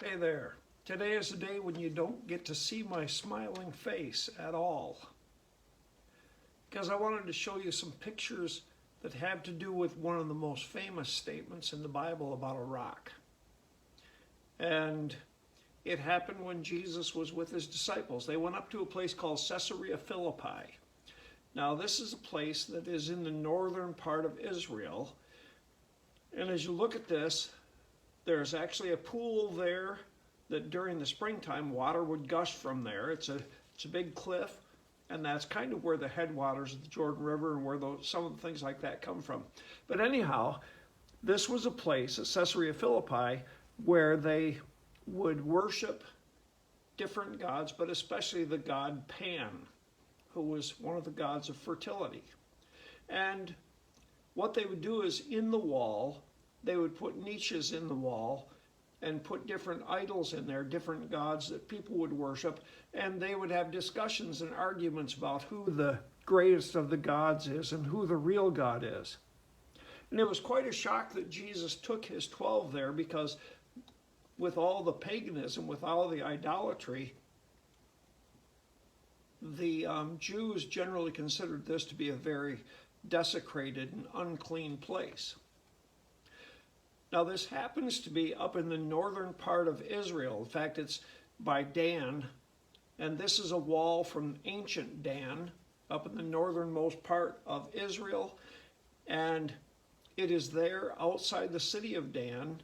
Hey there. Today is a day when you don't get to see my smiling face at all. Because I wanted to show you some pictures that have to do with one of the most famous statements in the Bible about a rock. And it happened when Jesus was with his disciples. They went up to a place called Caesarea Philippi. Now, this is a place that is in the northern part of Israel. And as you look at this, there's actually a pool there that during the springtime water would gush from there. It's a big cliff, and that's kind of where the headwaters of the Jordan River and where some of the things like that come from. But anyhow, this was a place at Caesarea Philippi where they would worship different gods, but especially the god Pan, who was one of the gods of fertility. And what they would do is in the wall, they would put niches in the wall and put different idols in there, different gods that people would worship, and they would have discussions and arguments about who the greatest of the gods is and who the real God is. And it was quite a shock that Jesus took his 12 there, because with all the paganism, with all the idolatry, the Jews generally considered this to be a very desecrated and unclean place. Now, this happens to be up in the northern part of Israel. In fact, it's by Dan, and this is a wall from ancient Dan up in the northernmost part of Israel, and it is there outside the city of Dan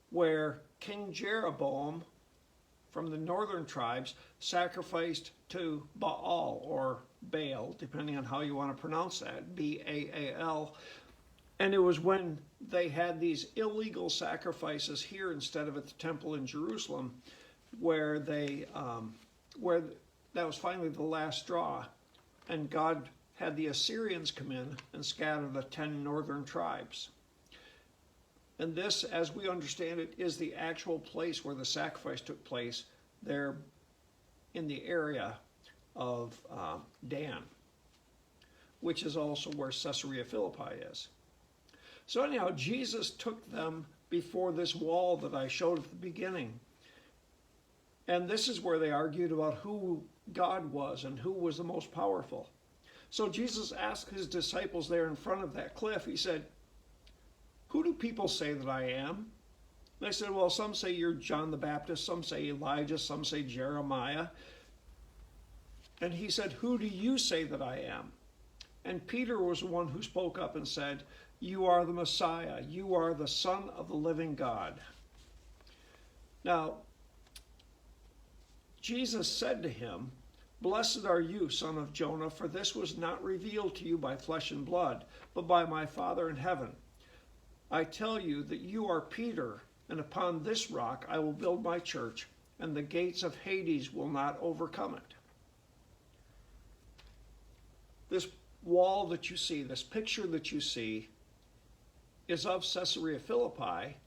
where King Jeroboam from the northern tribes sacrificed to Baal, or Baal, depending on how you want to pronounce that, B-A-A-L. And it was when they had these illegal sacrifices here instead of at the temple in Jerusalem where where that was finally the last straw, and God had the Assyrians come in and scatter the 10 northern tribes. And this, as we understand it, is the actual place where the sacrifice took place there in the area of Dan, which is also where Caesarea Philippi is. So anyhow, Jesus took them before this wall that I showed at the beginning. And this is where they argued about who God was and who was the most powerful. So Jesus asked his disciples there in front of that cliff, he said, "Who do people say that I am?" They said, "Well, some say you're John the Baptist, some say Elijah, some say Jeremiah." And he said, "Who do you say that I am?" And Peter was the one who spoke up and said, "You are the Messiah. You are the Son of the living God." Now, Jesus said to him, "Blessed are you, son of Jonah, for this was not revealed to you by flesh and blood, but by my Father in heaven. I tell you that you are Peter, and upon this rock I will build my church, and the gates of Hades will not overcome it." This wall that you see, this picture that you see, is of Caesarea Philippi,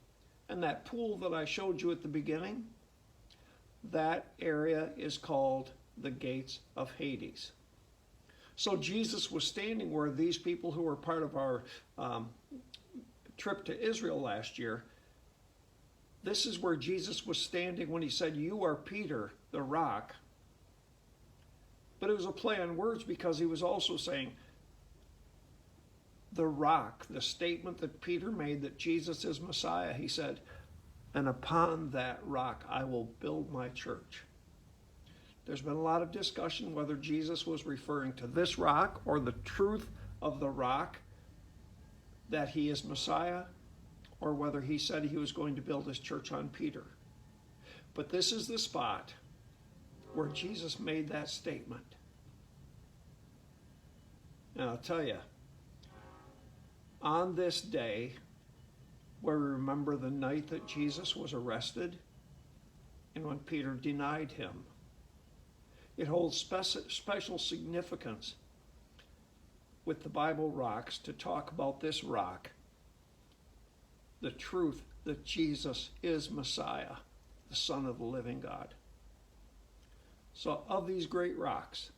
and that pool that I showed you at the beginning, that area is called the gates of Hades. So Jesus was standing where these people who were part of our trip to Israel last year, this is where Jesus was standing when he said, "You are Peter, the rock." But it was a play on words, because he was also saying, the rock, the statement that Peter made that Jesus is Messiah, he said, "And upon that rock I will build my church." There's been a lot of discussion whether Jesus was referring to this rock or the truth of the rock that he is Messiah, or whether he said he was going to build his church on Peter. But this is the spot where Jesus made that statement. Now I'll tell you, on this day, where we remember the night that Jesus was arrested and when Peter denied him, it holds special significance with the Bible rocks to talk about this rock, the truth that Jesus is Messiah, the Son of the living God. So of these great rocks,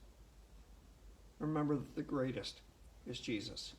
remember that the greatest is Jesus.